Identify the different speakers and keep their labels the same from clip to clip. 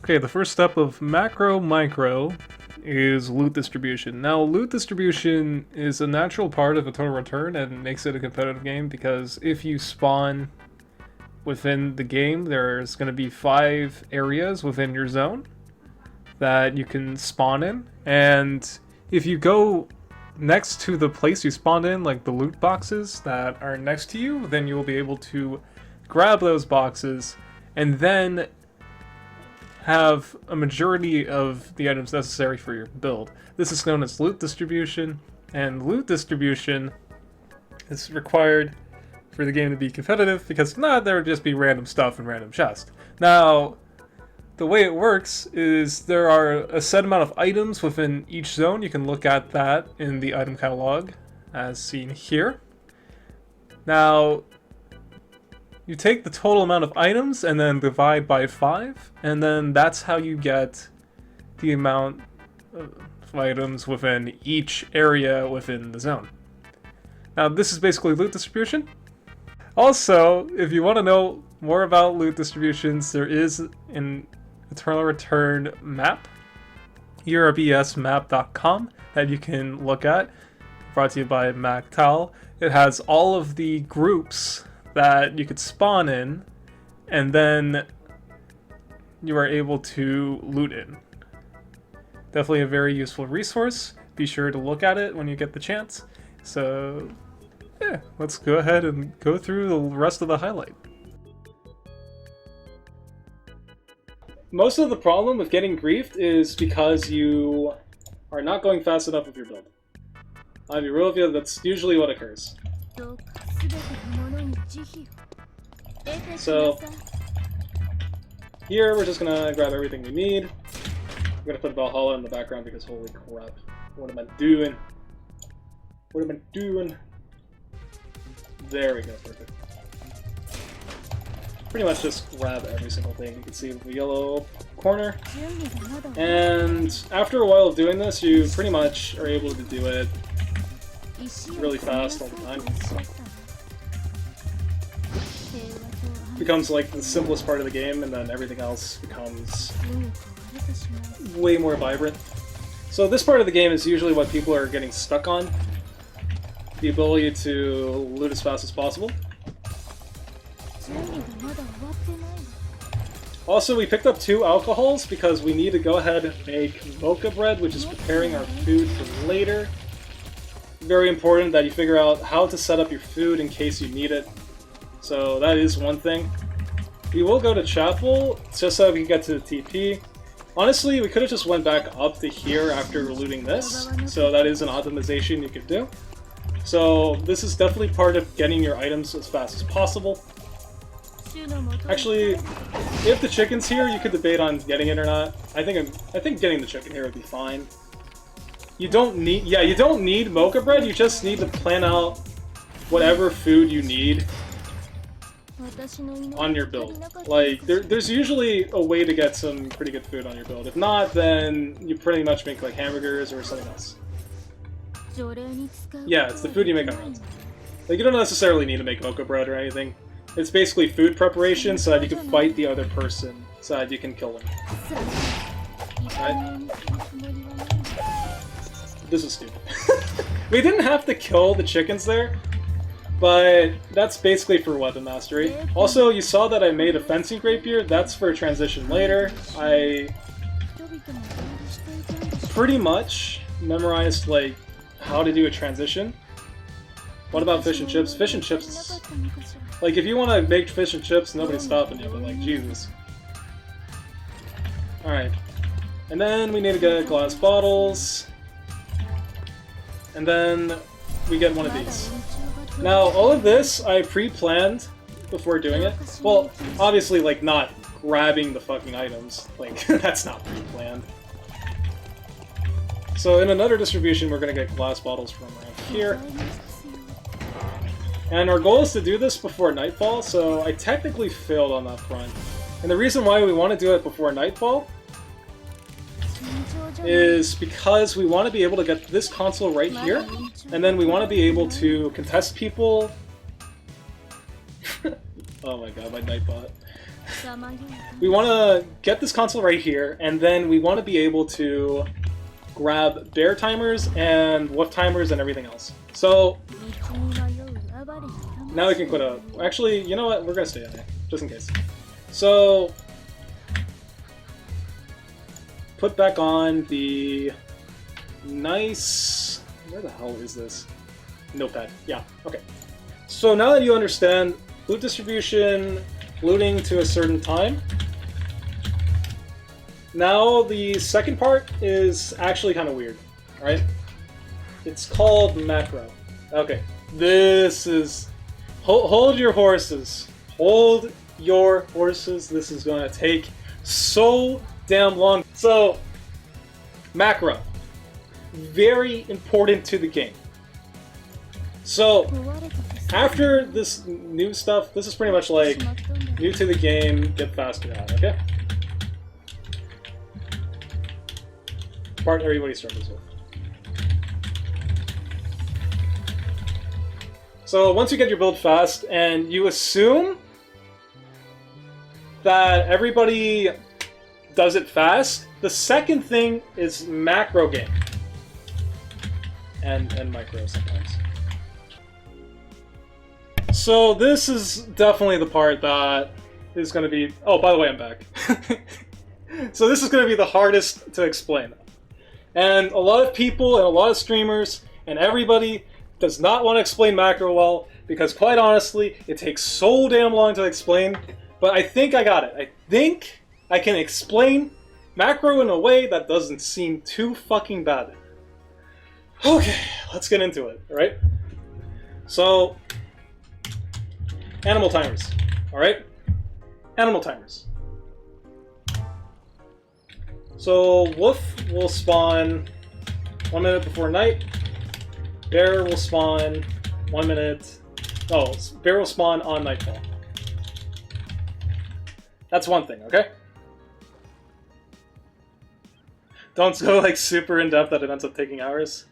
Speaker 1: Okay, the first step of macro micro is loot distribution. Now, loot distribution is a natural part of a total return and makes it a competitive game because if you spawn within the game, there's going to be 5 areas within your zone that you can spawn in, and if you go next to the place you spawned in, like the loot boxes that are next to you, then you'll be able to grab those boxes and then have a majority of the items necessary for your build. This is known as loot distribution, and loot distribution is required for the game to be competitive because if not, there would just be random stuff and random chests. Now, the way it works is there are a set amount of items within each zone. You can look at that in the item catalog as seen here. Now, you take the total amount of items and then divide by 5, and then that's how you get the amount of items within each area within the zone. Now, this is basically loot distribution. Also, if you want to know more about loot distributions, there is an Eternal Return map, eurobsmap.com, that you can look at, brought to you by MacTal. It has all of the groups that you could spawn in, and then you are able to loot in. Definitely a very useful resource. Be sure to look at it when you get the chance. So, yeah, let's go ahead and go through the rest of the highlight. Most of the problem with getting griefed is because you are not going fast enough with your build. I'll be real with you, that's usually what occurs. So, here we're just gonna grab everything we need. I'm gonna put Valhalla in the background because holy crap, what am I doing? What am I doing? There we go, perfect. Pretty much just grab every single thing you can see in the yellow corner. And after a while of doing this, you pretty much are able to do it really fast all the time. Becomes like the simplest part of the game, and then everything else becomes way more vibrant. So this part of the game is usually what people are getting stuck on. The ability to loot as fast as possible. Also, we picked up 2 alcohols because we need to go ahead and make mocha bread, which is preparing our food for later. Very important that you figure out how to set up your food in case you need it. So that is one thing. We will go to chapel just so we can get to the TP. Honestly, we could have just went back up to here after looting this, so that is an optimization you could do. So this is definitely part of getting your items as fast as possible. Actually, if the chicken's here, you could debate on getting it or not. I think getting the chicken here would be fine. You don't need mocha bread, you just need to plan out whatever food you need on your build. Like, there's usually a way to get some pretty good food on your build. If not, then you pretty much make like hamburgers or something else. Yeah, it's the food you make on runs. Like, you don't necessarily need to make mocha bread or anything. It's basically food preparation so that you can fight the other person, so that you can kill them. Right? This is stupid. We didn't have to kill the chickens there, but that's basically for weapon mastery. Also, you saw that I made a fencing rapier. That's for transition later. I pretty much memorized like how to do a transition. What about fish and chips? Fish and chips, like if you want to make fish and chips, nobody's stopping you, but like Jesus. Alright. And then we need to get glass bottles. And then we get one of these. Now, all of this I pre-planned before doing it. Well, obviously, like, not grabbing the fucking items. Like, that's not pre-planned. So in another distribution, we're gonna get glass bottles from around here. And our goal is to do this before nightfall, so I technically failed on that front. And the reason why we want to do it before nightfall is because we want to be able to get this console right here, and then we want to be able to contest people. Oh my god, my Nightbot. We want to get this console right here, and then we want to be able to grab bear timers and wolf timers and everything else. So now we can quit out. Actually, you know what? We're gonna stay on it, just in case. So put back on the nice... Where the hell is this? Notepad. Yeah, okay. So now that you understand loot distribution, looting to a certain time, now the second part is actually kind of weird, right? It's called macro. Okay, this is... Hold your horses. Hold your horses. This is going to take so damn long. So, macro. Very important to the game. So, after this new stuff, this is pretty much like new to the game, get faster at, okay? Part everybody struggles with. So once you get your build fast and you assume that everybody does it fast, the second thing is macro game. And micro sometimes. So this is definitely the part that is going to be... Oh, by the way, I'm back. So this is going to be the hardest to explain. And a lot of people and a lot of streamers and everybody does not want to explain macro well, because quite honestly, it takes so damn long to explain. But I think I got it. I think I can explain macro in a way that doesn't seem too fucking bad. Okay, let's get into it, alright? So, animal timers, alright? Animal timers. So, wolf will spawn 1 minute before night. Bear will spawn 1 minute... Oh, bear will spawn on nightfall. That's one thing, okay? Don't go like super in depth that it ends up taking hours.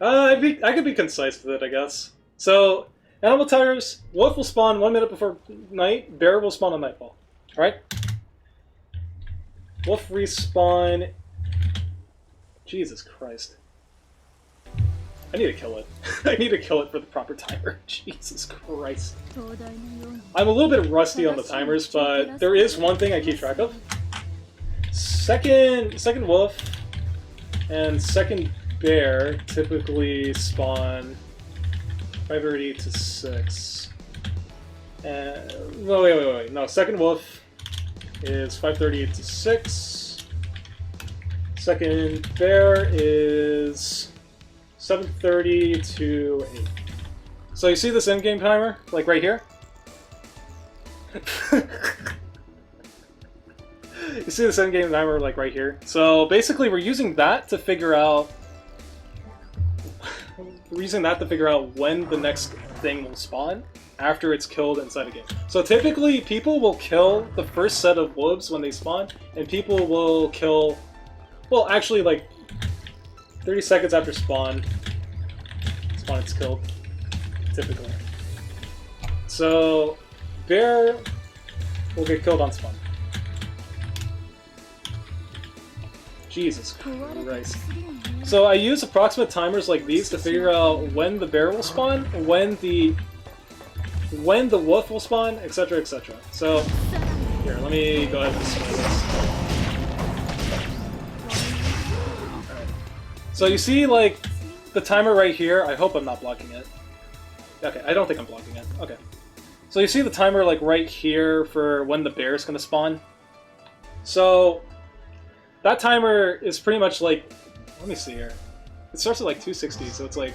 Speaker 1: I could be concise with it, I guess. So, animal timers, wolf will spawn 1 minute before night, bear will spawn on nightfall. Alright? Wolf respawn... Jesus Christ. I need to kill it. I need to kill it for the proper timer. Jesus Christ. I'm a little bit rusty on the timers, but there is one thing I keep track of. Second wolf and second bear typically spawn 5:30 to 6. No, wait. No, second wolf is 5:30 to 6. Second bear is 7:30 to 8. So you see this in-game timer, like right here? You see this in-game timer, like right here? So basically we're using that to figure out... We're using that to figure out when the next thing will spawn after it's killed inside a game. So typically people will kill the first set of wolves when they spawn, and people will kill... Well, actually like 30 seconds after spawn is killed, typically. So, bear will get killed on spawn. Jesus Christ. So I use approximate timers like these to figure out when the bear will spawn, when the wolf will spawn, etc, etc. So, here, let me go ahead and display this. Alright. So you see, like, the timer right here. I hope I'm not blocking it. Okay, I don't think I'm blocking it. Okay. So you see the timer, like, right here for when the bear is going to spawn. So, that timer is pretty much like... Let me see here. It starts at, like, 260, so it's, like...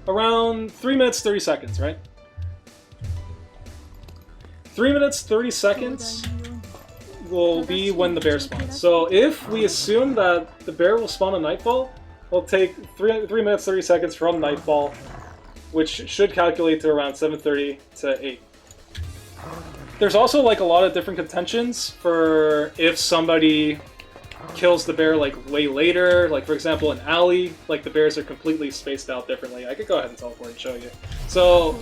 Speaker 1: around 3 minutes, 30 seconds, right? 3 minutes, 30 seconds will be when the bear spawns. So if we assume that the bear will spawn on nightfall, it'll take 3 minutes, 30 seconds from nightfall, which should calculate to around 7:30 to 8. There's also like a lot of different contentions for if somebody kills the bear like way later. Like for example in Alley, like the bears are completely spaced out differently. I could go ahead and teleport and show you. So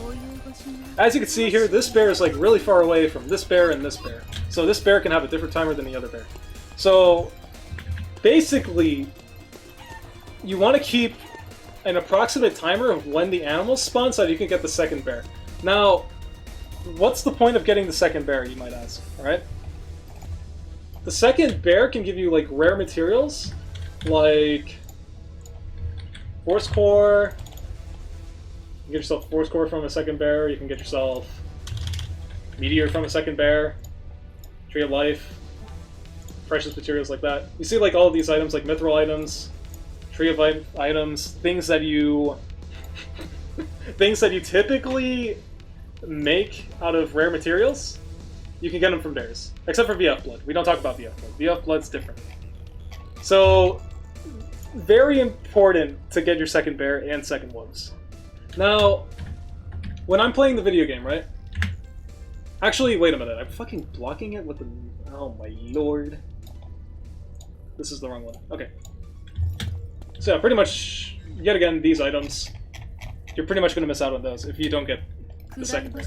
Speaker 2: as you can see here, this bear is like really far away from this bear and this bear. So this bear can have a different timer than the other bear. So basically, you want to keep an approximate timer of when the animals spawn so that you can get the second bear. Now, what's the point of getting the second bear, you might ask, alright? The second bear can give you like rare materials, like Force Core. You can get yourself Force Core from a second bear, you can get yourself Meteor from a second bear, Tree of Life, precious materials like that. You see like all of these items, like mithril items, Tree of Life items, things that you typically make out of rare materials, you can get them from bears. Except for VF Blood. We don't talk about VF Blood. VF Blood's different. So, very important to get your second bear and second wolves. Now, when I'm playing the video game, right? Actually, wait a minute. I'm fucking blocking it with the... Oh my lord. This is the wrong one. Okay. So yeah, pretty much, yet again, these items, you're pretty much going to miss out on those if you don't get the second bear.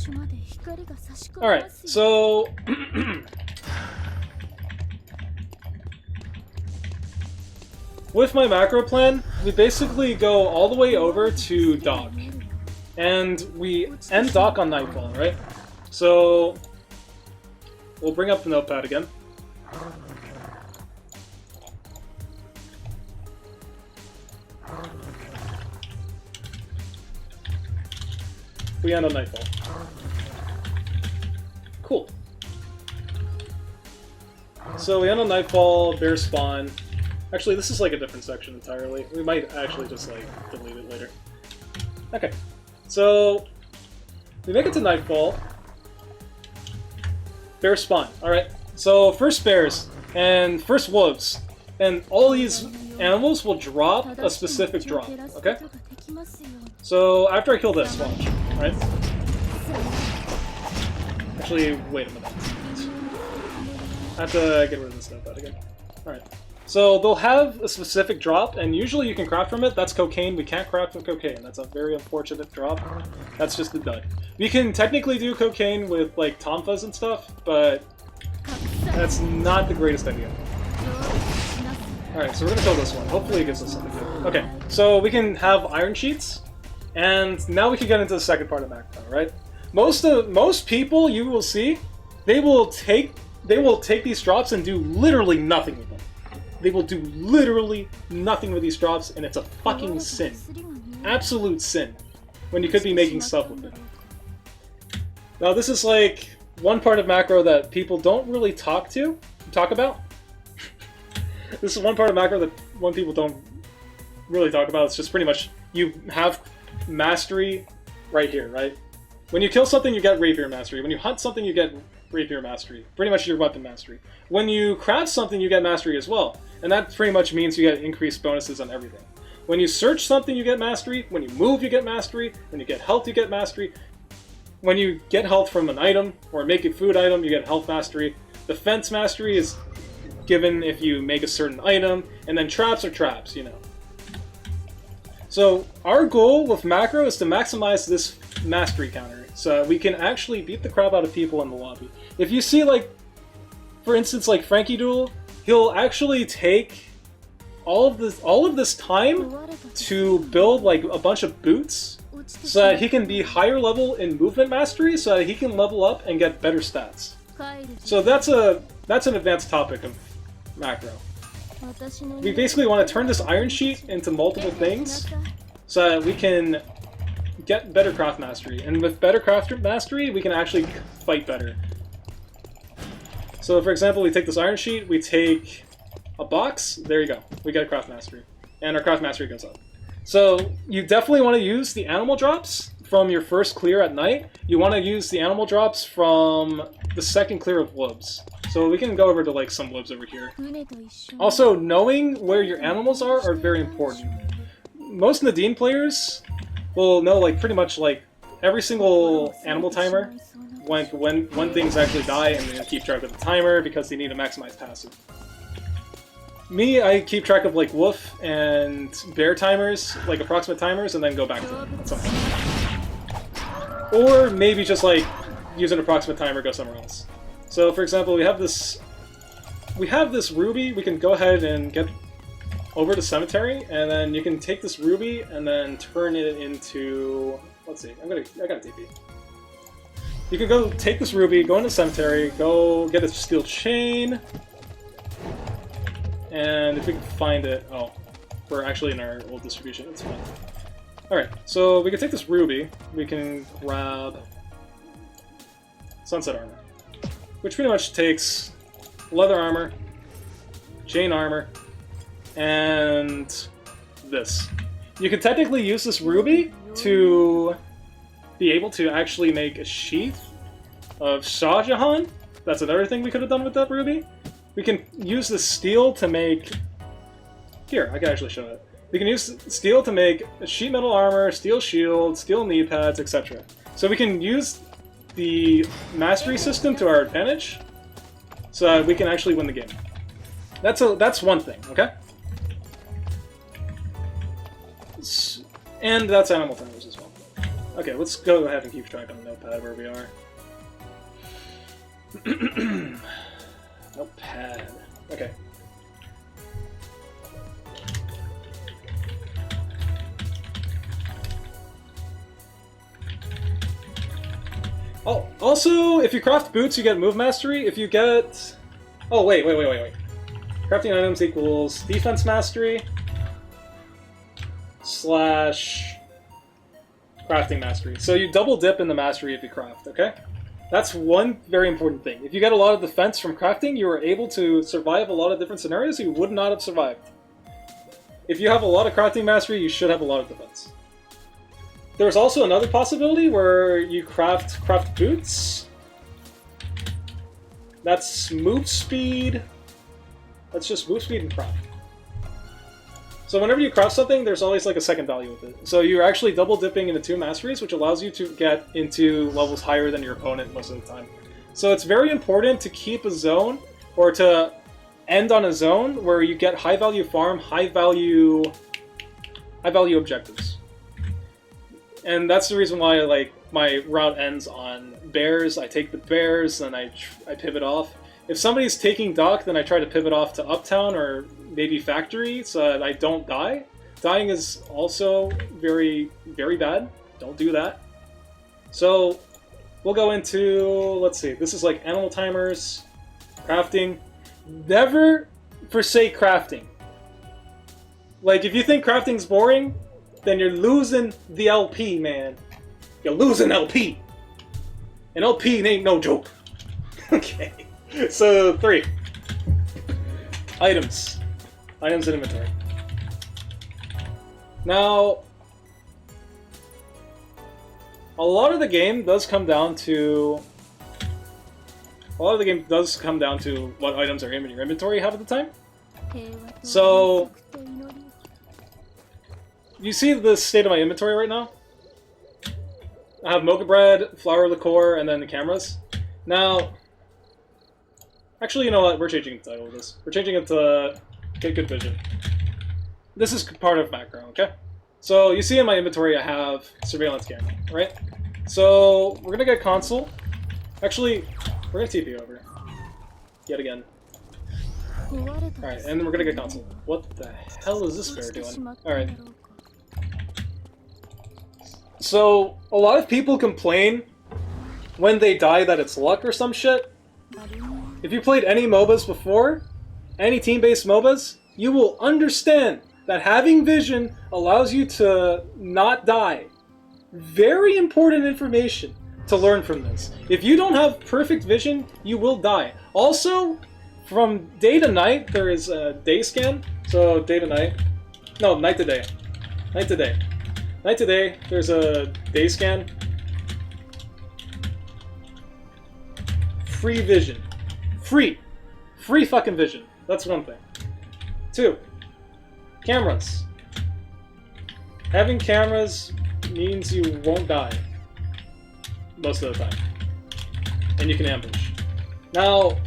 Speaker 2: Alright, so... with my macro plan, we basically go all the way over to dock. And we end dock on nightfall, right? So... we'll bring up the notepad again. We end on nightfall. Cool. So we end on nightfall, bear spawn. Actually, this is like a different section entirely. We might actually just like delete it later. Okay. So we make it to nightfall. Bear spawn. Alright. So first bears and first wolves. And all these animals will drop a specific drop. Okay? So after I kill this, watch. Right? Actually, wait a minute. I have to get rid of this notepad again. Alright. So they'll have a specific drop, and usually you can craft from it. That's cocaine. We can't craft from cocaine. That's a very unfortunate drop. That's just a dud. We can technically do cocaine with like tonfas and stuff, but that's not the greatest idea. Alright, so we're gonna kill this one. Hopefully it gives us something good. Okay, so we can have iron sheets. And now we can get into the second part of macro, right? Most people you will see, they will take these drops and do literally nothing with them. They will do literally nothing with these drops, and it's a fucking sin. Absolute sin. When you could be making stuff with it. Now this is like one part of macro that people don't really talk about. This is one part of macro that people don't really talk about. It's just pretty much you have mastery right here, right? When you kill something, you get rapier mastery. When you hunt something, you get rapier mastery. Pretty much your weapon mastery. When you craft something, you get mastery as well. And that pretty much means you get increased bonuses on everything. When you search something, you get mastery. When you move, you get mastery. When you get health, you get mastery. When you get health from an item, or make a food item, you get health mastery. Defense mastery is given if you make a certain item. And then traps are traps, you know. So our goal with macro is to maximize this mastery counter, so we can actually beat the crap out of people in the lobby. If you see, like, for instance, like Frankie Duel, he'll actually take all of this time to build like a bunch of boots, so that he can be higher level in movement mastery, so that he can level up and get better stats. So that's an advanced topic of macro. We basically want to turn this iron sheet into multiple things so that we can get better craft mastery. And with better craft mastery, we can actually fight better. So for example, we take this iron sheet, we take a box, there you go. We get craft mastery. And our craft mastery goes up. So you definitely want to use the animal drops from your first clear at night. You want to use the animal drops from the second clear of woods. So we can go over to like some woods over here. Also, knowing where your animals are very important. Most Nadine players will know like pretty much like every single animal timer when things actually die, and they keep track of the timer because they need to maximize passive. Me, I keep track of like wolf and bear timers, like approximate timers, and then go back to them. That's all. or maybe just like use an approximate timer, go somewhere else. So for example, we have this ruby. We can go ahead and get over to cemetery, and then you can take this ruby and then turn it into, let's see, I got a TP. You can go take this ruby, go into cemetery, go get a steel chain, and if we can find it, oh, we're actually in our old distribution, it's fine. Alright, so we can take this ruby, we can grab sunset armor, which pretty much takes leather armor, chain armor, and this. You can technically use this ruby to be able to actually make a sheath of Shah Jahan. That's another thing we could have done with that ruby. We can use the steel to make... Here, I can actually show it. We can use steel to make a sheet metal armor, steel shield, steel knee pads, etc. So we can use the mastery system to our advantage, so that we can actually win the game. That's one thing, okay? And that's animal timers as well. Okay, let's go ahead and keep track on the notepad where we are. Notepad. Okay. Oh, also, if you craft boots, you get move mastery. If you get... Oh, wait. Crafting items equals defense mastery / crafting mastery. So you double dip in the mastery if you craft, okay? That's one very important thing. If you get a lot of defense from crafting, you are able to survive a lot of different scenarios you would not have survived. If you have a lot of crafting mastery, you should have a lot of defense. There's also another possibility where you craft boots. That's move speed. That's just move speed and craft. So whenever you craft something, there's always like a second value with it. So you're actually double dipping into two masteries, which allows you to get into levels higher than your opponent most of the time. So it's very important to keep a zone, or to end on a zone where you get high value farm, high value objectives. And that's the reason why like my route ends on bears. I take the bears, then I pivot off. If somebody's taking dock, then I try to pivot off to uptown or maybe factory so that I don't die. Dying is also very, very bad. Don't do that. So we'll go into, let's see, this is like animal timers, crafting. Never forsake crafting. Like if you think crafting's boring, then you're losing the LP, man. You're losing LP. And LP ain't no joke. Okay. So 3. Items. Items in inventory. Now, a lot of the game does come down to what items are in your inventory half of the time. So you see the state of my inventory right now? I have mocha bread, flour liqueur, and then the cameras. Now, actually, you know what? We're changing the title of this. We're changing it to Get Good Vision. This is part of macro, okay? So you see in my inventory I have surveillance camera, right? So we're gonna get console. Actually, we're gonna TP over. Yet again. Alright, and then we're gonna get console. What the hell is this bear doing? Alright. So, a lot of people complain when they die that it's luck or some shit. If you played any MOBAs before, any team-based MOBAs, you will understand that having vision allows you to not die. Very important information to learn from this. If you don't have perfect vision, you will die. Also, from day to night, there is a day scan. So, day to night. No, night to day. Night to day. Night to day, there's a day scan. Free vision. Free. Free fucking vision. That's one thing. 2. Cameras. Having cameras means you won't die. Most of the time. And you can ambush. Now,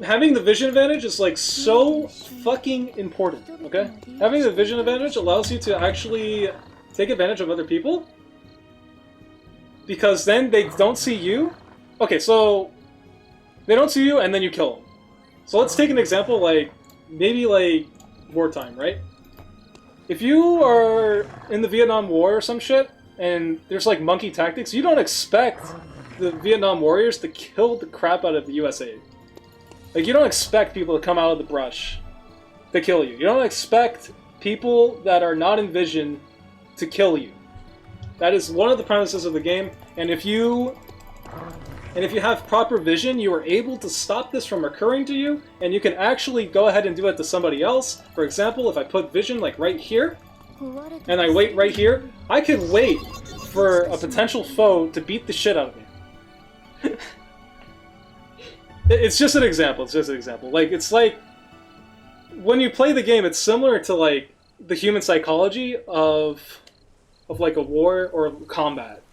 Speaker 2: having the vision advantage is like so fucking important, okay? Having the vision advantage allows you to actually take advantage of other people? Because then they don't see you? Okay, so they don't see you and then you kill them. So let's take an example like, maybe like wartime, right? If you are in the Vietnam War or some shit, and there's like monkey tactics, you don't expect the Vietnam warriors to kill the crap out of the USA. Like, you don't expect people to come out of the brush to kill you. You don't expect people that are not in vision to kill you. That is one of the premises of the game, and if you have proper vision, you are able to stop this from occurring to you, and you can actually go ahead and do it to somebody else. For example, if I put vision like right here, and I wait right here, I could wait for a potential foe to beat the shit out of me. It's just an example, it's just an example. Like, it's like, when you play the game, it's similar to like the human psychology of like a war or combat.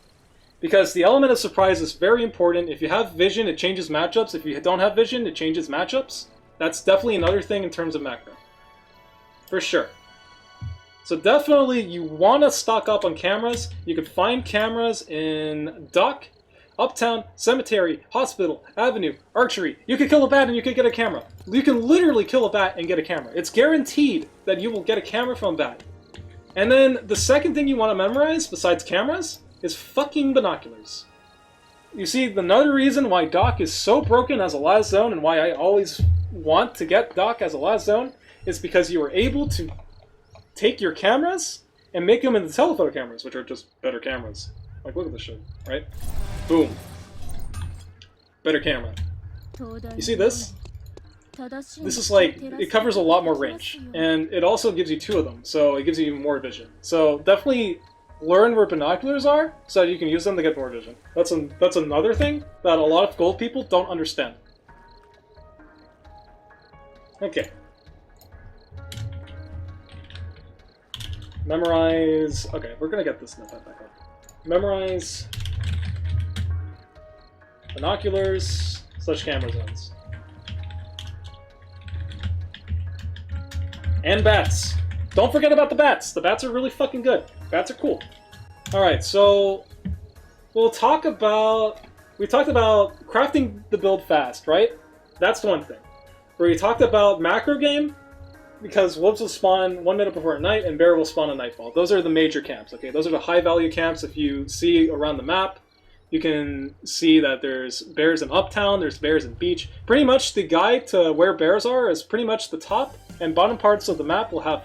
Speaker 2: Because the element of surprise is very important. If you have vision, it changes matchups. If you don't have vision, it changes matchups. That's definitely another thing in terms of macro. For sure. So definitely you want to stock up on cameras. You can find cameras in dock, uptown, cemetery, hospital, avenue, archery. You can kill a bat and you can get a camera. You can literally kill a bat and get a camera. It's guaranteed that you will get a camera from a bat. And then the second thing you want to memorize, besides cameras, is fucking binoculars. You see, another reason why Dock is so broken as a last zone, and why I always want to get Dock as a last zone, is because you are able to take your cameras and make them into telephoto cameras, which are just better cameras. Like, look at this shit, right? Boom. Better camera. You see this? This is like, it covers a lot more range, and it also gives you 2 of them, so it gives you even more vision. So definitely learn where binoculars are, so that you can use them to get more vision. That's another thing that a lot of gold people don't understand. Okay. Memorize... Okay, we're gonna get this notepad back up. Memorize... binoculars / camera zones. And bats. Don't forget about the bats. The bats are really fucking good. Bats are cool. Alright, so we talked about crafting the build fast, right? That's one thing. Where we talked about macro game, because wolves will spawn 1 minute before night and bear will spawn at nightfall. Those are the major camps, okay? Those are the high value camps. If you see around the map, you can see that there's bears in Uptown, there's bears in Beach. Pretty much the guide to where bears are is pretty much the top and bottom parts of the map will have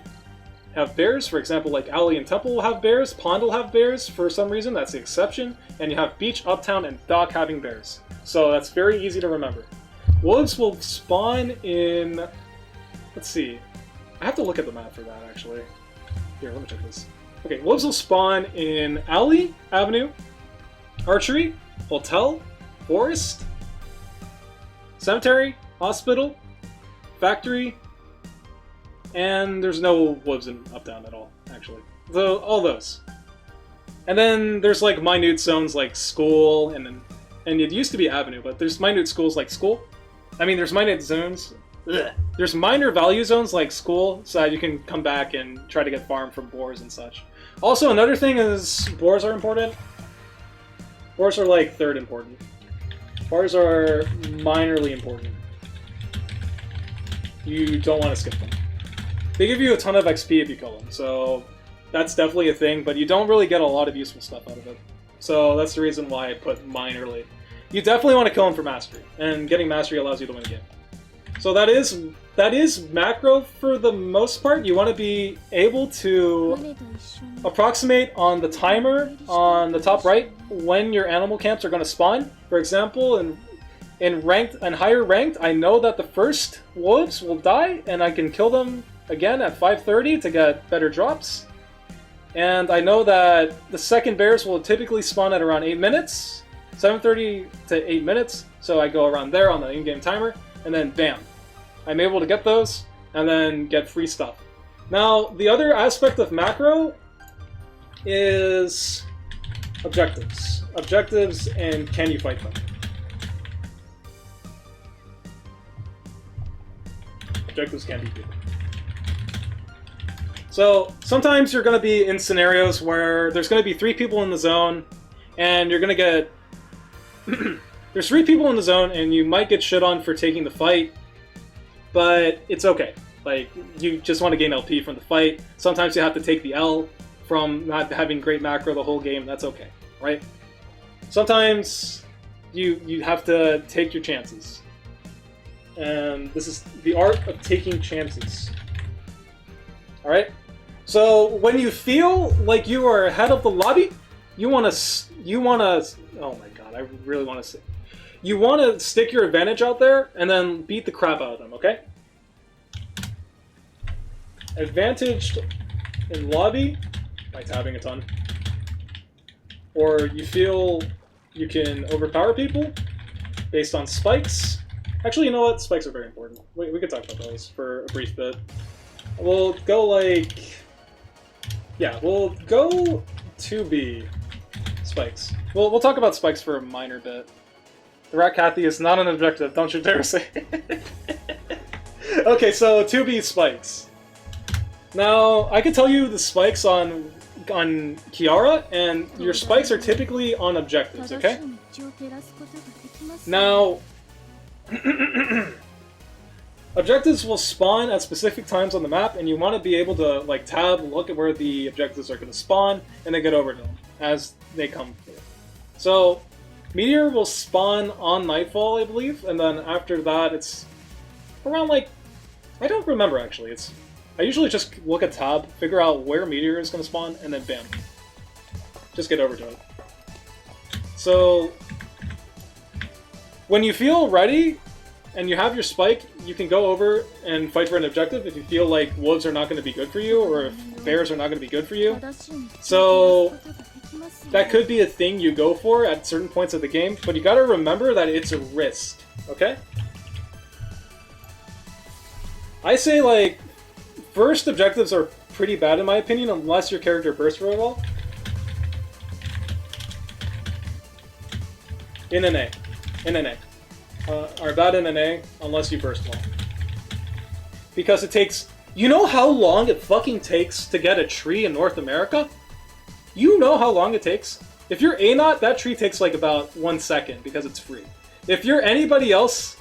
Speaker 2: bears. For example, like Alley and Temple will have bears, Pond will have bears for some reason, that's the exception, and you have Beach, Uptown, and Dock having bears. So that's very easy to remember. Wolves will spawn in... Let's see. I have to look at the map for that, actually. Here, let me check this. Okay, wolves will spawn in Alley, Avenue, Archery, Hotel, Forest, Cemetery, Hospital, Factory, and there's no wolves in Uptown at all, actually. All those. And then there's like minute zones like School, and it used to be Avenue, but there's minute schools like School. I mean, there's minute zones. Ugh. There's minor value zones like School, so that you can come back and try to get farm from boars and such. Also, another thing is boars are important. Boars are like 3rd important. Boars are minorly important. You don't want to skip them. They give you a ton of XP if you kill them, so that's definitely a thing, but you don't really get a lot of useful stuff out of it. So that's the reason why I put minorly. You definitely want to kill them for mastery, and getting mastery allows you to win a game. So that is macro for the most part. You want to be able to approximate on the timer on the top right when your animal camps are going to spawn. For example, in ranked and higher ranked, I know that the first wolves will die, and I can kill them again at 5:30 to get better drops. And I know that the second bears will typically spawn at around 8 minutes, 7:30 to 8 minutes. So I go around there on the in-game timer, and then bam. I'm able to get those, and then get free stuff. Now, the other aspect of macro is objectives. Objectives, and can you fight them? Objectives can be good. So sometimes you're going to be in scenarios where there's going to be 3 people in the zone, and you're going to get... There's 3 people in the zone, and you might get shit on for taking the fight, but it's okay. Like, you just want to gain LP from the fight. Sometimes you have to take the L from not having great macro the whole game. That's okay, right? Sometimes you have to take your chances. And this is the art of taking chances. Alright? So, when you feel like you are ahead of the lobby, you wanna, oh my god, I really wanna say, you wanna stick your advantage out there, and then beat the crap out of them, okay? Advantaged in lobby, by tabbing a ton. Or you feel you can overpower people, based on spikes. Actually, you know what? Spikes are very important. We could talk about those for a brief bit. We'll go like... Yeah, we'll go 2B spikes. We'll talk about spikes for a minor bit. The Rat Cathy is not an objective, don't you dare say it. Okay, so 2B spikes. Now, I can tell you the spikes on Kiara, and your spikes are typically on objectives, okay? Now, objectives will spawn at specific times on the map, and you want to be able to like tab, look at where the objectives are going to spawn, and then get over to them as they come through. So, Meteor will spawn on Nightfall, I believe, and then after that it's around like... I don't remember actually. I usually just look at tab, figure out where Meteor is going to spawn, and then bam. Just get over to it. So, when you feel ready, and you have your spike, you can go over and fight for an objective if you feel like wolves are not going to be good for you, or if bears are not going to be good for you. So, that could be a thing you go for at certain points of the game, but you gotta remember that it's a risk, okay? I say, like, first objectives are pretty bad in my opinion, unless your character bursts really well. In an A. Are bad in an A, unless you burst well. Because it takes... You know how long it fucking takes to get a tree in North America? You know how long it takes? If you're A-Not, that tree takes like about 1 second because it's free. If you're anybody else,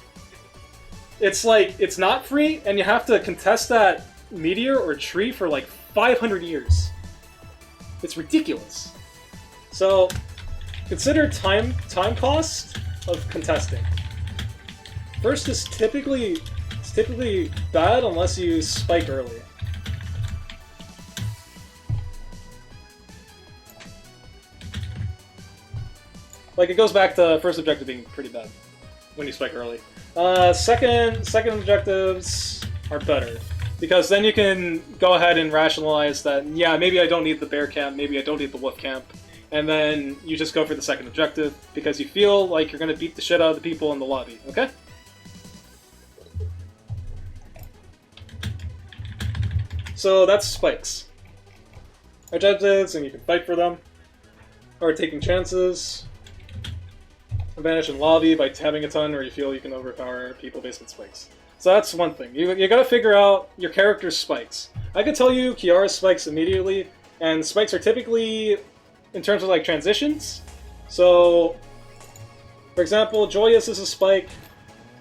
Speaker 2: it's like, it's not free, and you have to contest that meteor or tree for like 500 years. It's ridiculous. So, consider time cost of contesting. First is typically bad unless you spike early. Like, it goes back to first objective being pretty bad when you spike early. Second objectives are better, because then you can go ahead and rationalize that, yeah, maybe I don't need the bear camp, maybe I don't need the wolf camp, and then you just go for the second objective because you feel like you're going to beat the shit out of the people in the lobby, okay? So that's spikes. Objectives, and you can fight for them. Or taking chances. Advantage in lobby by tabbing a ton, or you feel you can overpower people based on spikes. So that's one thing. You gotta figure out your character's spikes. I can tell you Kiara's spikes immediately, and spikes are typically in terms of like transitions. So, for example, Joyous is a spike.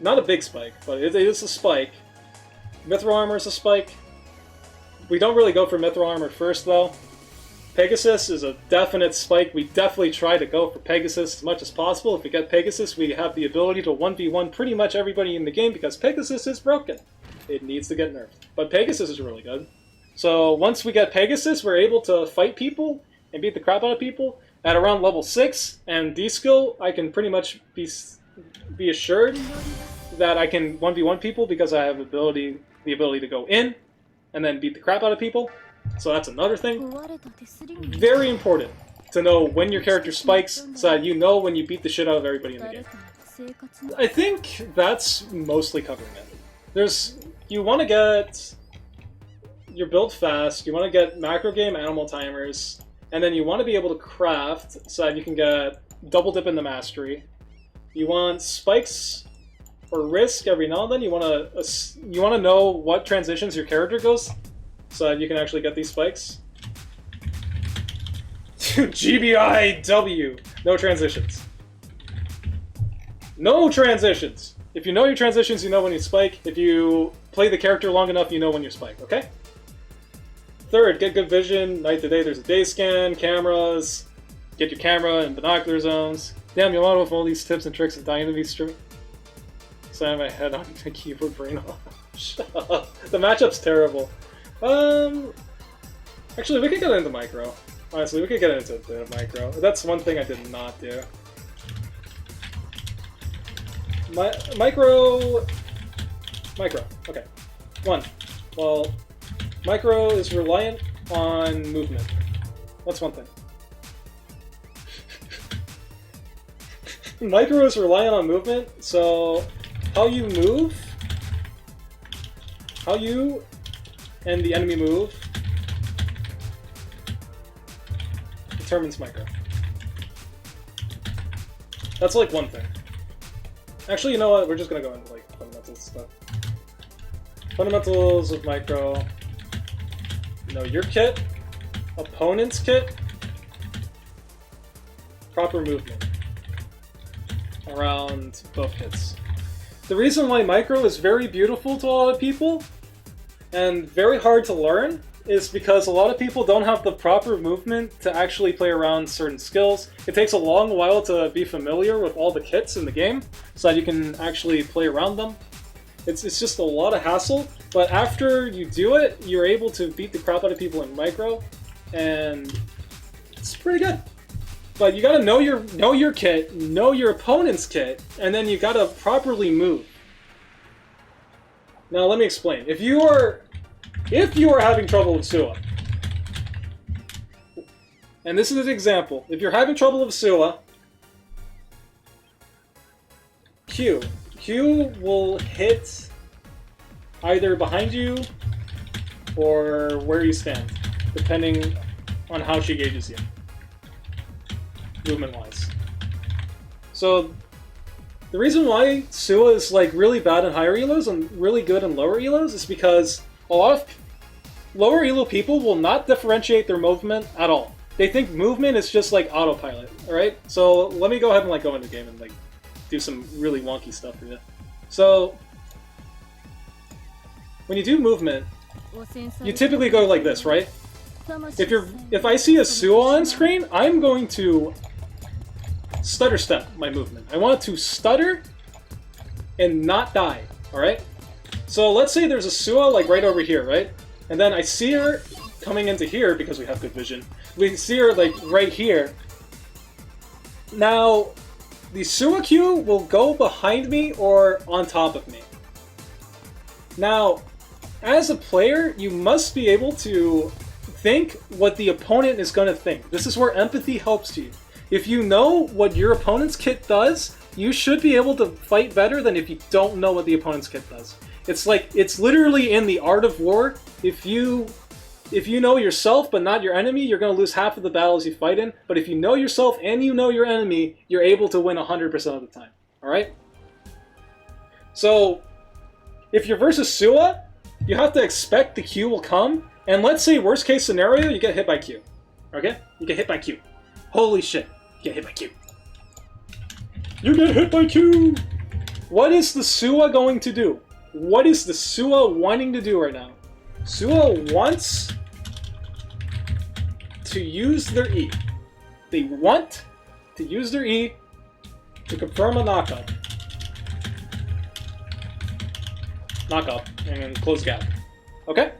Speaker 2: Not a big spike, but it is a spike. Mithril Armor is a spike. We don't really go for Mithril Armor first, though. Pegasus is a definite spike. We definitely try to go for Pegasus as much as possible. If we get Pegasus, we have the ability to 1v1 pretty much everybody in the game because Pegasus is broken. It needs to get nerfed. But Pegasus is really good. So once we get Pegasus, we're able to fight people and beat the crap out of people. At around level 6 and D-Skill, I can pretty much be assured that I can 1v1 people because I have the ability to go in and then beat the crap out of people. So that's another thing. Very important to know when your character spikes so that you know when you beat the shit out of everybody in the game. I think that's mostly covering it. You want to get your build fast, you want to get macro game animal timers, and then you want to be able to craft so that you can get double dip in the mastery. You want spikes or risk every now and then. You want to know what transitions your character goes so that you can actually get these spikes. GBIW. No transitions. No transitions. If you know your transitions, you know when you spike. If you play the character long enough, you know when you spike, okay? Third, get good vision. Night to day, there's a day scan, cameras. Get your camera and binocular zones. Damn, you want with all these tips and tricks of dying to be stream. Slam my head on the keyboard brain off. Shut up. The matchup's terrible. Actually, we could get into micro. Honestly, we could get into a bit of micro. That's one thing I did not do. Micro. Okay. 1. Well, micro is reliant on movement. That's one thing. Micro is reliant on movement, so how you move, how you and the enemy move determines micro. That's like one thing. Actually, you know what? We're just gonna go into like fundamentals stuff. Fundamentals of micro. Know your kit, opponent's kit, proper movement around both kits. The reason why micro is very beautiful to a lot of people and very hard to learn is because a lot of people don't have the proper movement to actually play around certain skills. It takes a long while to be familiar with all the kits in the game so that you can actually play around them. It's just a lot of hassle, but after you do it, you're able to beat the crap out of people in micro, and it's pretty good. But you gotta know your kit, know your opponent's kit, and then you gotta properly move. Now let me explain. If you are having trouble with Sua, and this is an example, if you're having trouble with Sua, Q will hit either behind you or where you stand, depending on how she gauges you, movement-wise. So the reason why Sua is like really bad in higher elos and really good in lower elos is because a lot of lower elo people will not differentiate their movement at all. They think movement is just like autopilot, alright? So let me go ahead and like go into the game and like do some really wonky stuff for you. So when you do movement, you typically go like this, right? If I see a Sua on screen, I'm going to stutter step my movement. I want to stutter and not die, alright? So let's say there's a Sua like right over here, right? And then I see her coming into here because we have good vision. We see her like right here. Now, the Sua Q will go behind me or on top of me. Now, as a player, you must be able to think what the opponent is going to think. This is where empathy helps you. If you know what your opponent's kit does, you should be able to fight better than if you don't know what the opponent's kit does. It's like, it's literally in the art of war. If you know yourself but not your enemy, you're going to lose half of the battles you fight in. But if you know yourself and you know your enemy, you're able to win 100% of the time. Alright? So, if you're versus Sua, you have to expect the Q will come. And let's say worst case scenario, you get hit by Q. Okay? You get hit by Q. Holy shit. You get hit by Q. You get hit by Q! What is the Sua going to do? What is the Sua wanting to do right now? Sua wants to use their E. They want to use their E to confirm a knockup. Knockup and close gap. Okay?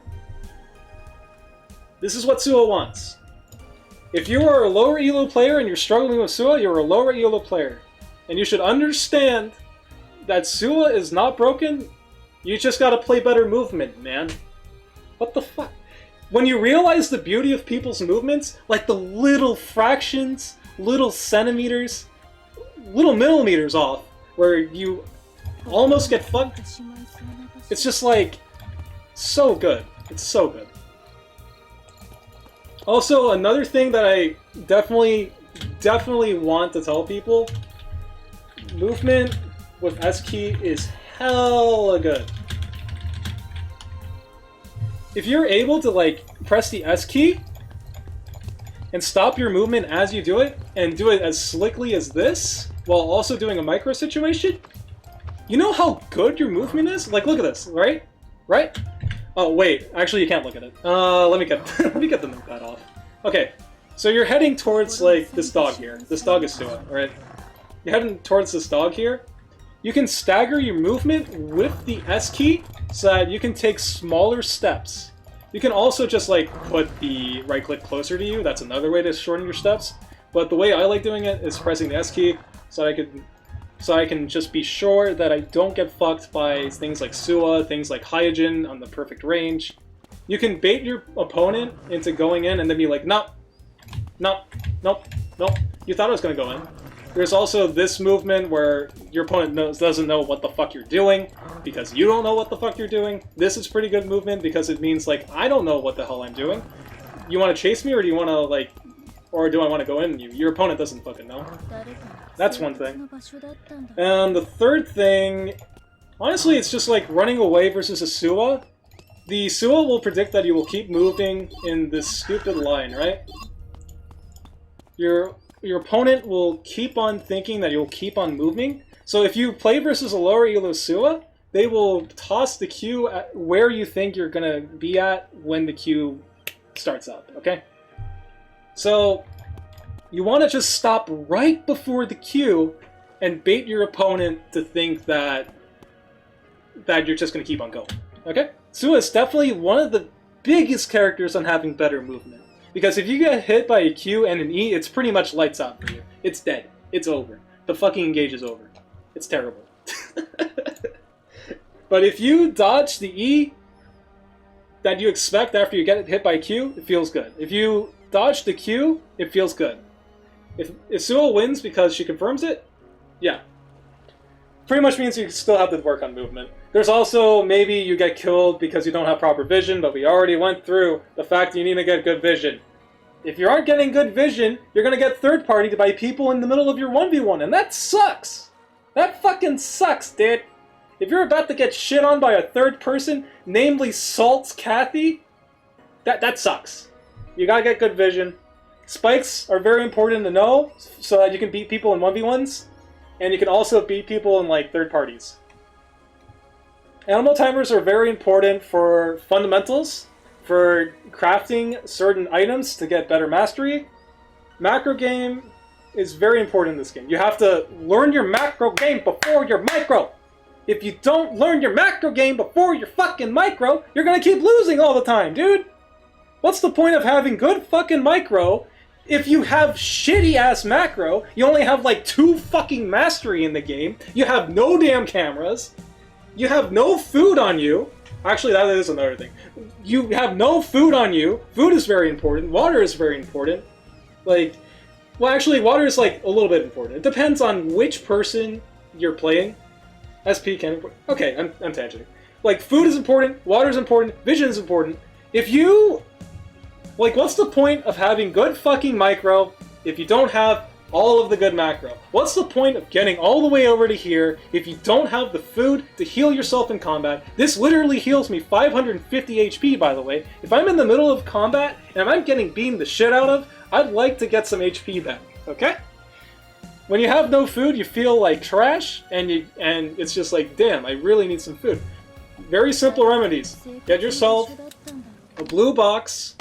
Speaker 2: This is what Sua wants. If you are a lower elo player and you're struggling with Sua, you're a lower elo player. And you should understand that Sua is not broken. You just gotta play better movement, man. What the fuck? When you realize the beauty of people's movements, like the little fractions, little centimeters, little millimeters off, where you almost get fucked, it's just like, so good. It's so good. Also, another thing that I definitely want to tell people, movement with S key is hella good. if you're able to like press the S key and stop your movement as you do it, and do it as slickly as this, while also doing a micro situation, you know how good your movement is? Like, look at this, right? Right? Oh, wait, actually you can't look at it. Let me get, let me get the notepad off. Okay, so you're heading towards, like, this dog here. This dog is Sua, right? You're heading towards this dog here. You can stagger your movement with the S key so that you can take smaller steps. You can also just like put the right click closer to you. That's another way to shorten your steps. But the way I like doing it is pressing the S key so I can just be sure that I don't get fucked by things like Sua, things like Hyojin on the perfect range. You can bait your opponent into going in and then be like, no, no, nope, nope. You thought I was gonna go in. There's also this movement where your opponent doesn't know what the fuck you're doing because you don't know what the fuck you're doing. This is pretty good movement because it means, like, I don't know what the hell I'm doing. You want to chase me or do you want to, like, or do I want to go in you? Your opponent doesn't fucking know. That's one thing. And the third thing, honestly, it's just like running away versus a Sua. The Sua will predict that you will keep moving in this stupid line, right? Your opponent will keep on thinking that you'll keep on moving. So if you play versus a lower elo Sua, they will toss the Q at where you think you're going to be at when the Q starts up, okay? So you want to just stop right before the Q and bait your opponent to think that you're just going to keep on going, okay? Sua is definitely one of the biggest characters on having better movement. Because if you get hit by a Q and an E, it's pretty much lights out for you. It's dead. It's over. The fucking engage is over. It's terrible. But if you dodge the E that you expect after you get hit by Q, it feels good. If you dodge the Q, it feels good. If Sua wins because she confirms it, yeah. Pretty much means you still have to work on movement. There's also maybe you get killed because you don't have proper vision, but we already went through the fact you need to get good vision. If you aren't getting good vision, you're going to get third-partied by people in the middle of your 1v1, and that sucks! That fucking sucks, dude! If you're about to get shit on by a third person, namely Salt's Kathy, that sucks. You gotta get good vision. Spikes are very important to know, so that you can beat people in 1v1s, and you can also beat people in, like, third parties. Animal timers are very important for fundamentals, for crafting certain items to get better mastery. Macro game is very important in this game. You have to learn your macro game before your micro. If you don't learn your macro game before your fucking micro, you're gonna keep losing all the time, dude! What's the point of having good fucking micro if you have shitty-ass macro? You only have like 2 fucking mastery in the game, you have no damn cameras, you have no food on you. Actually, that is another thing. You have no food on you. Food is very important. Water is very important. Like, well, actually, water is like a little bit important. It depends on which person you're playing. SP can... Okay, I'm tangenting. Like, food is important, water is important, vision is important. If you... Like, what's the point of having good fucking micro if you don't have all of the good macro? What's the point of getting all the way over to here if you don't have the food to heal yourself in combat? This literally heals me 550 HP, by the way. If I'm in the middle of combat and I'm getting beaten the shit out of, I'd like to get some HP back, okay? When you have no food, you feel like trash, and it's just like, damn, I really need some food. Very simple remedies. Get yourself a blue box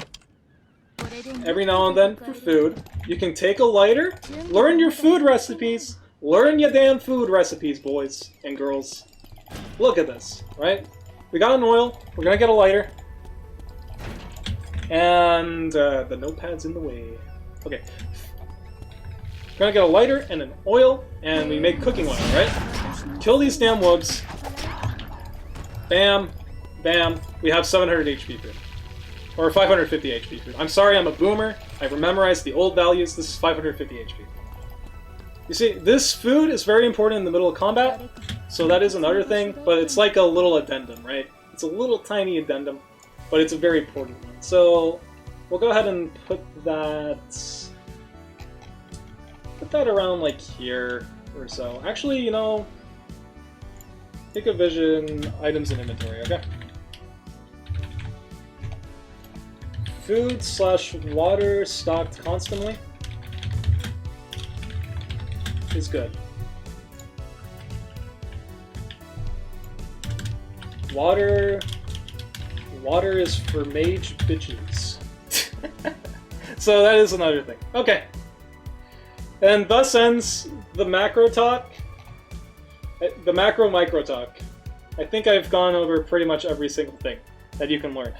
Speaker 2: every now and then for food. You can take a lighter, learn your food recipes, learn your damn food recipes, boys and girls. Look at this, right? We got an oil, we're gonna get a lighter, and the notepad's in the way. Okay. We're gonna get a lighter and an oil, and we make cooking oil, right? Kill these damn woods. Bam, bam. We have 700 HP food. Or 550 HP food. I'm sorry, I'm a boomer. I memorized the old values. This is 550 HP. You see, this food is very important in the middle of combat, so that is another thing, but it's like a little addendum, right? It's a little tiny addendum, but it's a very important one. So, we'll go ahead and put that around like here or so. Actually, you know, take a vision, items, and inventory, okay? Food slash water stocked constantly is good. Water is for mage bitches. So that is another thing. Okay. And thus ends the macro talk. The macro micro talk. I think I've gone over pretty much every single thing that you can learn.